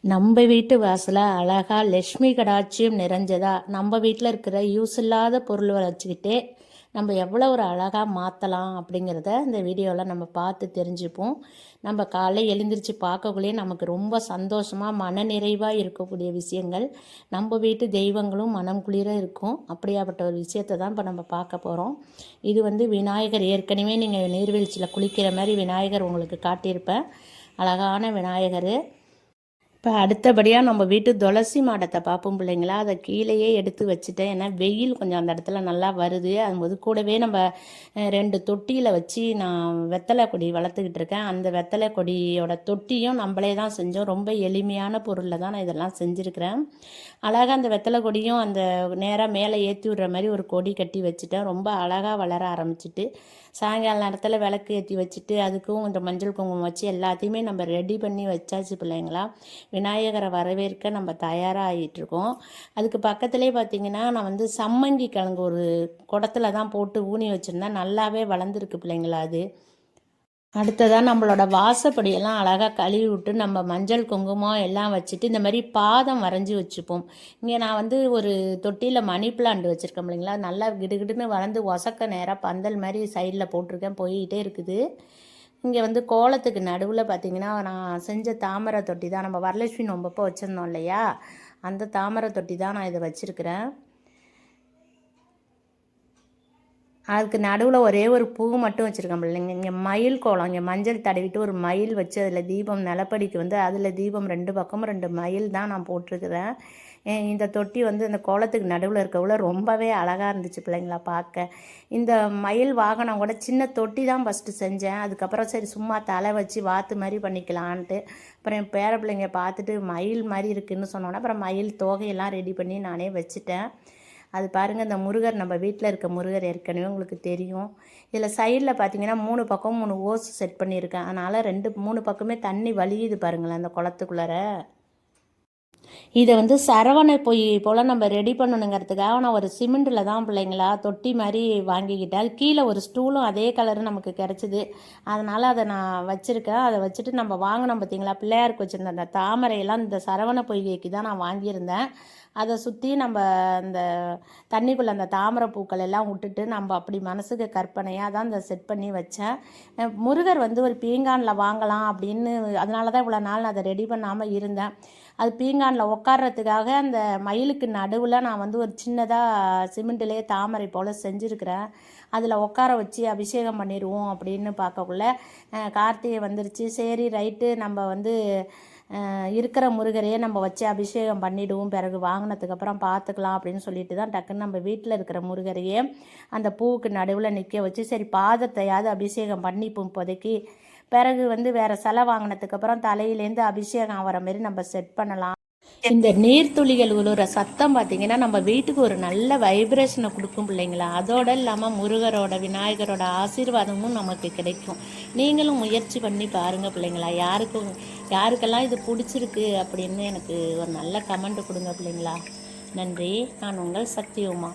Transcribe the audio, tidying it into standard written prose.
நம்ம வீட்டு வாசலை அழகா லக்ஷ்மி கடாட்சியம் நிறைஞ்சதா நம்ம வீட்டில் இருக்கிற யூஸ் இல்லாத பொருளை வச்சுக்கிட்டே நம்ம எவ்வளோ ஒரு அழகாக மாற்றலாம் அப்படிங்கிறத இந்த வீடியோவில் நம்ம பார்த்து தெரிஞ்சுப்போம். நம்ம காலை எழுந்திரிச்சு பார்க்கக்குள்ளேயே நமக்கு ரொம்ப சந்தோஷமாக மன நிறைவாக இருக்கக்கூடிய விஷயங்கள், நம்ம வீட்டு தெய்வங்களும் மனம் குளிர இருக்கும். அப்படியாப்பட்ட ஒரு விஷயத்தை தான் இப்போ நம்ம பார்க்க போகிறோம். இது விநாயகர், ஏற்கனவே நீங்கள் நீர்வீழ்ச்சியில் குளிக்கிற மாதிரி விநாயகர் உங்களுக்கு காட்டியிருப்பேன். அழகான விநாயகர். இப்போ அடுத்தபடியாக நம்ம வீட்டு துளசி மாடத்தை பார்ப்போம் பிள்ளைங்களா. அதை கீழேயே எடுத்து வச்சுட்டேன். ஏன்னா வெயில் கொஞ்சம் அந்த இடத்துல நல்லா வருது. அதுபோது கூடவே நம்ம 2 தொட்டியில் வச்சு நான் வெத்தலை கொடி வளர்த்துக்கிட்டு இருக்கேன். அந்த வெத்தலை கொடியோட தொட்டியும் நம்மளே தான் செஞ்சோம். ரொம்ப எளிமையான பொருளில் தான் நான் இதெல்லாம் செஞ்சுருக்கிறேன். அழகாக அந்த வெத்தலை கொடியும் அந்த நேராக மேலே ஏற்றி விடுற மாதிரி ஒரு கொடி கட்டி வச்சுட்டேன். ரொம்ப அழகாக வளர ஆரம்பிச்சிட்டு சாயங்கால நேரத்தில் விளக்கு ஏற்றி வச்சுட்டு அதுக்கும் இந்த மஞ்சள் குங்குமம் வச்சு எல்லாத்தையுமே நம்ம ரெடி பண்ணி வச்சாச்சு பிள்ளைங்களா. விநாயகரை வரவேற்க நம்ம தயாராக ஆகிட்டுருக்கோம். அதுக்கு பக்கத்துலேயே பார்த்திங்கன்னா நான் சம்மங்கி கிழங்கு ஒரு குடத்துல தான் போட்டு ஊனி வச்சுருந்தேன். நல்லாவே வளர்ந்துருக்கு பிள்ளைங்களா. அது அடுத்ததாக நம்மளோட வாசப்படியெல்லாம் அழகாக கழுவி விட்டு நம்ம மஞ்சள் குங்குமம் எல்லாம் வச்சுட்டு இந்த மாதிரி பாதம் வரைஞ்சி வச்சுப்போம். இங்கே நான் ஒரு தொட்டியில் மணி பிளான்ட் வச்சுருக்கேன் இல்லைங்களா. நல்லா கிடுகிடுன்னு வளர்ந்து ஒசக்க நேராக பந்தல் மாதிரி சைடில் போட்டிருக்கேன், போய்கிட்டே இருக்குது. இங்கே கோலத்துக்கு நடுவில் பார்த்திங்கன்னா நான் செஞ்ச தாமரை தொட்டி தான், நம்ம வரலட்சுமி நோம்பப்போ வச்சுருந்தோம் இல்லையா, அந்த தாமரை தொட்டி தான் நான் இதை வச்சுருக்கிறேன். அதுக்கு நடுவில் ஒரே ஒரு பூ மட்டும் வச்சுருக்கேன் பிள்ளைங்க. இங்கே மயில் கோலம், இங்கே மஞ்சள் தடவிட்டு ஒரு மயில் வச்சு அதில் தீபம், நிலப்படிக்கு அதில் தீபம் 2 பக்கமும் 2 மயில் தான் நான் போட்டிருக்கிறேன். இந்த தொட்டி இந்த கோலத்துக்கு நடுவில் இருக்கவுல ரொம்பவே அழகாக இருந்துச்சு பிள்ளைங்களா பார்க்க. இந்த மயில் வாகனம் கூட சின்ன தொட்டி தான் ஃபஸ்ட்டு செஞ்சேன். அதுக்கப்புறம் சரி சும்மா தலை வச்சு வாத்து மாதிரி பண்ணிக்கலான்ட்டு அப்புறம் என் பேர பிள்ளைங்க பார்த்துட்டு மயில் மாதிரி இருக்குதுன்னு சொன்னோன்னே அப்புறம் மயில் தோகையெல்லாம் ரெடி பண்ணி நானே வச்சுட்டேன். அது பாருங்கள், இந்த முருகர் நம்ம வீட்டில் இருக்க முருகர் ஏற்கனவே உங்களுக்கு தெரியும். இதில் சைடில் பார்த்தீங்கன்னா 3 பக்கம் 3 ஓஸ் செட் பண்ணியிருக்கேன். அதனால் 3 பக்கமே தண்ணி வலியுது பாருங்களேன் அந்த குளத்துக்குள்ளார. இதை சரவணை பொய் போல் நம்ம ரெடி பண்ணணுங்கிறதுக்காக நான் ஒரு சிமெண்டில் தான் பிள்ளைங்களா தொட்டி மாதிரி வாங்கிக்கிட்டேன். அது கீழே ஒரு ஸ்டூலும் அதே கலரு நமக்கு கிடச்சிது. அதனால் அதை நான் வச்சுருக்கேன். அதை வச்சுட்டு நம்ம வாங்கினோம் பார்த்திங்களா, பிள்ளையாருக்கு வச்சுருந்த அந்த தாமரையெல்லாம் இந்த சரவணை பொய்கைக்கு தான் நான் வாங்கியிருந்தேன். அதை சுற்றி நம்ம அந்த தண்ணிக்குள்ளே அந்த தாமரை பூக்கள் எல்லாம் விட்டுட்டு நம்ம அப்படி மனசுக்கு கற்பனையாக தான் அந்த செட் பண்ணி வச்சேன். முருகர் ஒரு பீங்கானில் வாங்கலாம் அப்படின்னு, அதனால தான் இவ்வளோ நாள் நான் அதை ரெடி பண்ணாமல் இருந்தேன். அது பீங்கானில் உட்கார்றதுக்காக அந்த மயிலுக்கு நடுவில் நான் ஒரு சின்னதாக சிமெண்ட்லேயே தாமரை போல் செஞ்சுருக்கிறேன். அதில் உட்கார வச்சு அபிஷேகம் பண்ணிடுவோம் அப்படின்னு பார்க்கக்குள்ள கார்த்திகை வந்துருச்சு. சரி ரைட்டு, நம்ம இருக்கிற முருகரையே நம்ம வச்சு அபிஷேகம் பண்ணிவிடுவோம், பிறகு வாங்கினதுக்கப்புறம் பார்த்துக்கலாம் அப்படின்னு சொல்லிட்டு தான் டக்குன்னு நம்ம வீட்டில் இருக்கிற முருகரையே அந்த பூவுக்கு நடுவில் நிற்க வச்சு சரி பாதத்தையாவது அபிஷேகம் பண்ணிப்போம் இப்போதைக்கு, பிறகு வேறு சிலை வாங்கினதுக்கப்புறம் தலையிலேருந்து அபிஷேகம் ஆகிற மாதிரி நம்ம செட் பண்ணலாம். இந்த நீர்த்துளிகள் உழுற சத்தம் பார்த்திங்கன்னா நம்ம வீட்டுக்கு ஒரு நல்ல வைப்ரேஷனை கொடுக்கும் பிள்ளைங்களா. அதோடு இல்லாமல் முருகரோட விநாயகரோட ஆசீர்வாதமும் நமக்கு கிடைக்கும். நீங்களும் முயற்சி பண்ணி பாருங்கள் பிள்ளைங்களா. யாருக்கெல்லாம் இது பிடிச்சிருக்கு அப்படின்னு எனக்கு ஒரு நல்ல கமெண்ட் கொடுங்க பிள்ளைங்களா. நன்றி. நான் உங்கள் சக்தி உமா.